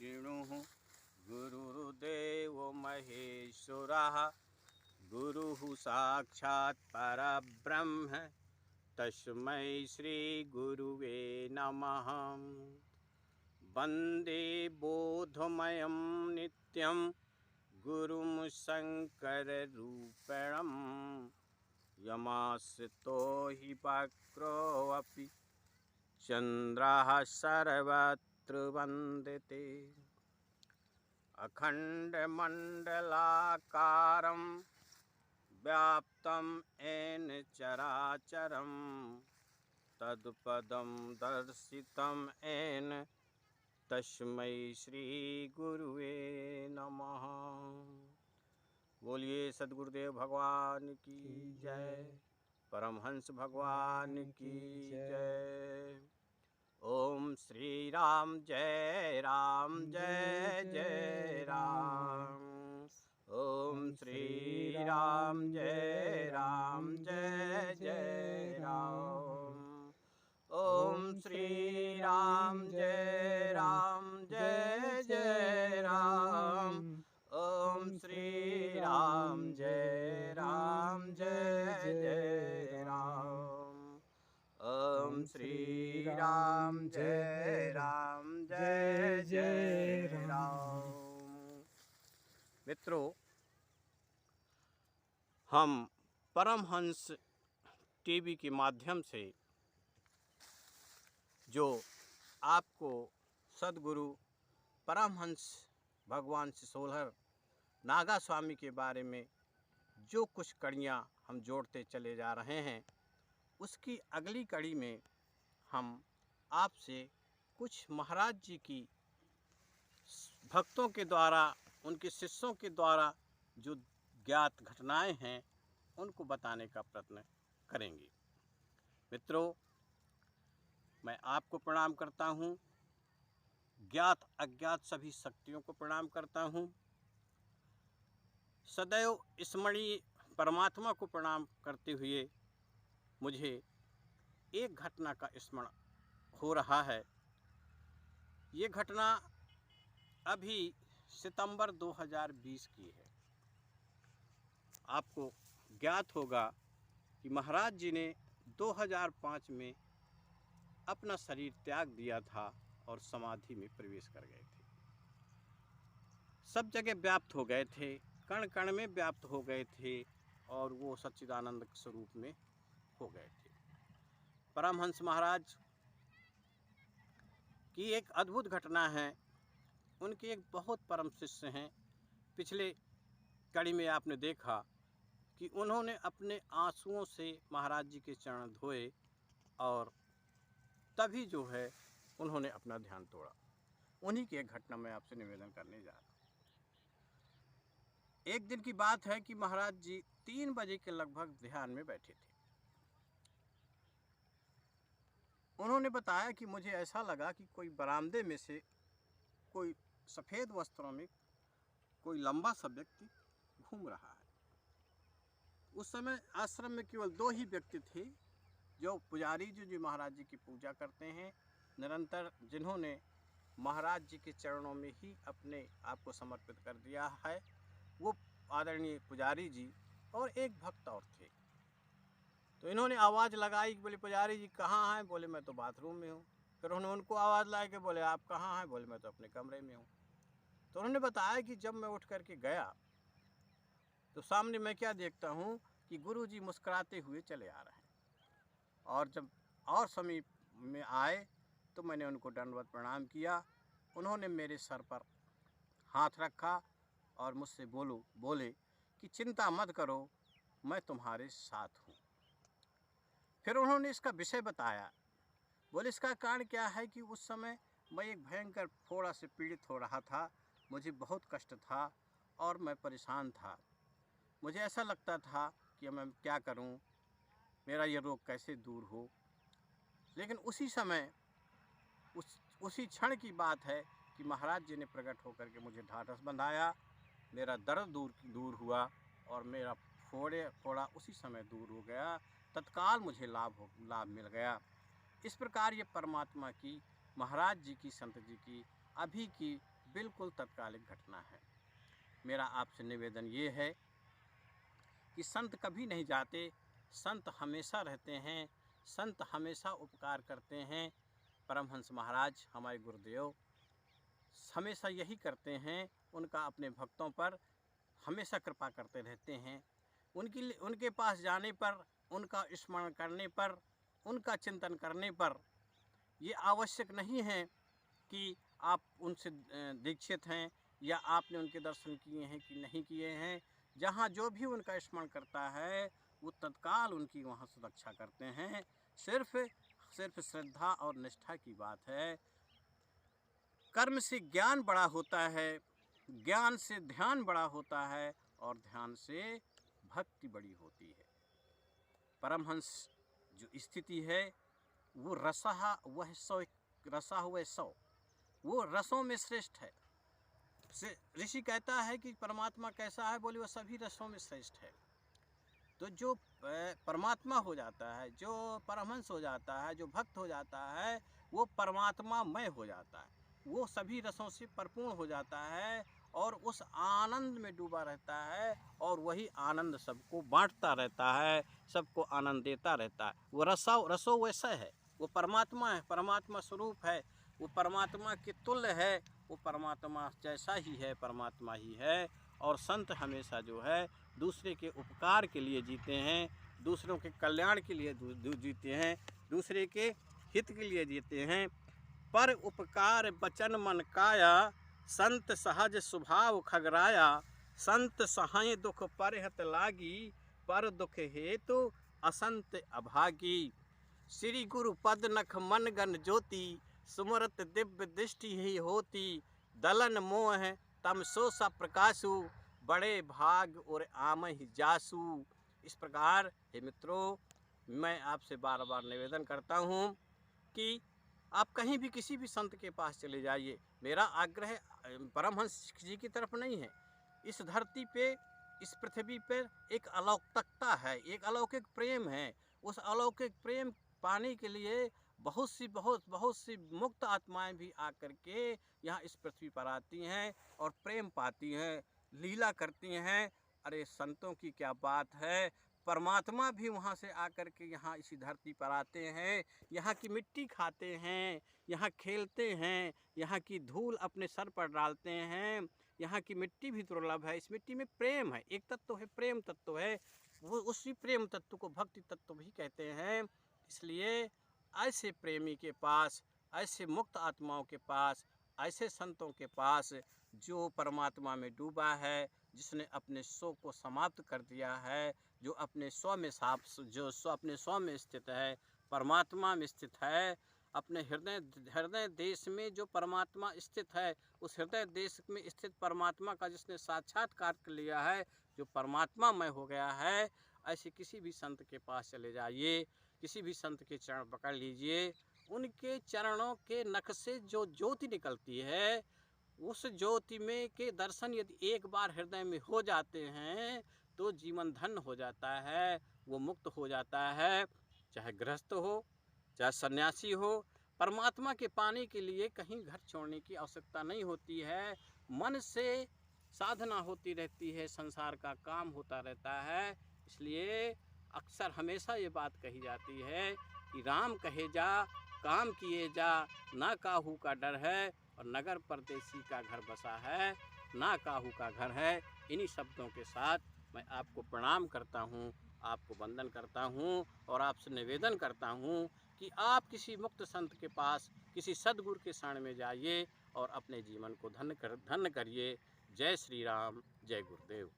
विष्णुः गुरुर्देवो महेश्वरः गुरुः साक्षात् परब्रह्म तस्मै श्री गुरुवे नमः। वन्दे बोधमयं नित्यं गुरुं शङ्कररूपिणं यमाश्रितो हि वक्रोऽपि चन्द्रः सर्वत्र वन्दते। अखण्डमण्डलाकारं व्याप्तं येन चराचरं तत्पदं दर्शितं येन तस्मै श्री गुरुवे नमः। बोलिए सद्गुरुदेव भगवान की जय, परमहंस भगवान की जय। ओम श्री राम जय जय राम। ओम श्री राम जय जय राम। ओम श्री राम जय जय राम। ओम श्री राम जय जय राम। ओम श्री राम जय जय राम। मित्रों, हम परमहंस टीवी के माध्यम से जो आपको सद्गुरु परमहंस भगवान शिशोलहर नागा स्वामी के बारे में जो कुछ कड़ियाँ हम जोड़ते चले जा रहे हैं, उसकी अगली कड़ी में हम आपसे कुछ महाराज जी की भक्तों के द्वारा, उनके शिष्यों के द्वारा जो ज्ञात घटनाएं हैं उनको बताने का प्रयत्न करेंगे। मित्रों, मैं आपको प्रणाम करता हूँ, ज्ञात अज्ञात सभी शक्तियों को प्रणाम करता हूँ, सदैव स्मरणीय परमात्मा को प्रणाम करते हुए मुझे एक घटना का स्मरण हो रहा है। ये घटना अभी सितंबर 2020 की है। आपको ज्ञात होगा कि महाराज जी ने 2005 में अपना शरीर त्याग दिया था और समाधि में प्रवेश कर गए थे। सब जगह व्याप्त हो गए थे, कण कण में व्याप्त हो गए थे और वो सच्चिदानंद स्वरूप में हो गए थे। परमहंस महाराज की एक अद्भुत घटना है। उनके एक बहुत परम शिष्य हैं। पिछले कड़ी में आपने देखा कि उन्होंने अपने आंसुओं से महाराज जी के चरण धोए और तभी जो है उन्होंने अपना ध्यान तोड़ा। उन्हीं की एक घटना मैं आपसे निवेदन करने जा रहा हूँ। एक दिन की बात है कि महाराज जी 3 बजे के लगभग ध्यान में बैठे थे। उन्होंने बताया कि मुझे ऐसा लगा कि कोई बरामदे में से कोई सफ़ेद वस्त्रों में कोई लंबा सा व्यक्ति घूम रहा है। उस समय आश्रम में केवल 2 ही व्यक्ति थे, जो पुजारी जो महाराज जी की पूजा करते हैं, निरंतर जिन्होंने महाराज जी के चरणों में ही अपने आप को समर्पित कर दिया है, वो आदरणीय पुजारी जी और एक भक्त और थे। तो इन्होंने आवाज़ लगाई कि बोले पुजारी जी कहाँ हैं? बोले मैं तो बाथरूम में हूँ। फिर उन्होंने उनको आवाज़ लाई कि बोले आप कहाँ हैं? बोले मैं तो अपने कमरे में हूँ। तो उन्होंने बताया कि जब मैं उठ करके गया तो सामने मैं क्या देखता हूँ कि गुरु जी मुस्कुराते हुए चले आ रहे हैं, और जब और समीप में आए तो मैंने उनको दंडवत प्रणाम किया। उन्होंने मेरे सर पर हाथ रखा और मुझसे बोले कि चिंता मत करो, मैं तुम्हारे साथ हूँ। फिर उन्होंने इसका विषय बताया। बोले इसका कारण क्या है कि उस समय मैं एक भयंकर फोड़ा से पीड़ित हो रहा था, मुझे बहुत कष्ट था और मैं परेशान था। मुझे ऐसा लगता था कि मैं क्या करूं, मेरा ये रोग कैसे दूर हो। लेकिन उसी समय उसी क्षण की बात है कि महाराज जी ने प्रकट होकर के मुझे ढाढ़स बंधाया, मेरा दर्द दूर हुआ और मेरा फोड़ा उसी समय दूर हो गया। तत्काल मुझे लाभ मिल गया। इस प्रकार ये परमात्मा की, महाराज जी की, संत जी की अभी की बिल्कुल तत्कालिक घटना है। मेरा आपसे निवेदन ये है कि संत कभी नहीं जाते, संत हमेशा रहते हैं, संत हमेशा उपकार करते हैं। परमहंस महाराज हमारे गुरुदेव हमेशा यही करते हैं, उनका अपने भक्तों पर हमेशा कृपा करते रहते हैं। उनके पास जाने पर, उनका स्मरण करने पर, उनका चिंतन करने पर ये आवश्यक नहीं है कि आप उनसे दीक्षित हैं या आपने उनके दर्शन किए हैं कि नहीं किए हैं। जहाँ जो भी उनका स्मरण करता है वो तत्काल उनकी वहाँ सुरक्षा करते हैं। सिर्फ श्रद्धा और निष्ठा की बात है। कर्म से ज्ञान बड़ा होता है, ज्ञान से ध्यान बड़ा होता है और ध्यान से भक्ति बड़ी होती है। परमहंस जो स्थिति है वो रसा वह सौ, रसा हुआ सौ, वो रसों में श्रेष्ठ है। ऋषि कहता है कि परमात्मा कैसा है, बोले वो सभी रसों में श्रेष्ठ है। तो जो परमात्मा हो जाता है, जो परमहंस हो जाता है, जो भक्त हो जाता है, वो परमात्मामय हो जाता है, वो सभी रसों से परिपूर्ण हो जाता है और उस आनंद में डूबा रहता है और वही आनंद सबको बांटता रहता है, सबको आनंद देता रहता है। वो रसो वैसा है, वो परमात्मा है, परमात्मा स्वरूप है, वो परमात्मा के तुल्य है, वो परमात्मा जैसा ही है, परमात्मा ही है। और संत हमेशा जो है दूसरे के उपकार के लिए जीते हैं, दूसरों के कल्याण के लिए जीते हैं, दूसरे के हित के लिए जीते हैं। पर उपकार बचन मन काया, संत सहज स्वभाव खगराया। संत सहाय दुख परहत लागी, पर दुख हेतु असंत अभागी। श्री गुरु पद नख मन गन ज्योति, सुमरत दिव्य दृष्टि ही होती। दलन मोह तम सो सा प्रकाशु, बड़े भाग और आम ही जासू। इस प्रकार हे मित्रों, मैं आपसे बार बार निवेदन करता हूँ कि आप कहीं भी किसी भी संत के पास चले जाइए। मेरा आग्रह परमहंस जी की तरफ नहीं है। इस धरती पे, इस पृथ्वी पर एक अलौकिकता है, एक अलौकिक प्रेम है। उस अलौकिक प्रेम पाने के लिए बहुत सी मुक्त आत्माएं भी आकर के यहाँ इस पृथ्वी पर आती हैं और प्रेम पाती हैं, लीला करती हैं। अरे संतों की क्या बात है, परमात्मा भी वहाँ से आकर के यहाँ इसी धरती पर आते हैं, यहाँ की मिट्टी खाते हैं, यहाँ खेलते हैं, यहाँ की धूल अपने सर पर डालते हैं। यहाँ की मिट्टी भी दुर्लभ है, इस मिट्टी में प्रेम है, एक तत्व है, प्रेम तत्व है। वो उसी प्रेम तत्व को भक्ति तत्व भी कहते हैं। इसलिए ऐसे प्रेमी के पास, ऐसे मुक्त आत्माओं के पास, ऐसे संतों के पास जो परमात्मा में डूबा है, जिसने अपने स्व को समाप्त कर दिया है, जो अपने स्व में अपने स्व में स्थित है, परमात्मा में स्थित है, अपने हृदय देश में जो परमात्मा स्थित है, उस हृदय देश में स्थित परमात्मा का जिसने साक्षात्कार कर लिया है, जो परमात्मामय हो गया है, ऐसे किसी भी संत के पास चले जाइए, किसी भी संत के चरण पकड़ लीजिए। उनके चरणों के नख से जो ज्योति निकलती है, उस ज्योति में के दर्शन यदि एक बार हृदय में हो जाते हैं तो जीवन धन्य हो जाता है, वो मुक्त हो जाता है। चाहे गृहस्थ हो, चाहे सन्यासी हो, परमात्मा के पाने के लिए कहीं घर छोड़ने की आवश्यकता नहीं होती है। मन से साधना होती रहती है, संसार का काम होता रहता है। इसलिए अक्सर हमेशा ये बात कही जाती है कि राम कहे जा, काम किए जा, ना काहू का डर है और नगर परदेसी का घर बसा है, ना काहू का घर है। इन्हीं शब्दों के साथ मैं आपको प्रणाम करता हूँ, आपको वंदन करता हूँ और आपसे निवेदन करता हूँ कि आप किसी मुक्त संत के पास, किसी सद्गुरु के शरण में जाइए और अपने जीवन को धन्य करिए। जय श्री राम, जय गुरुदेव।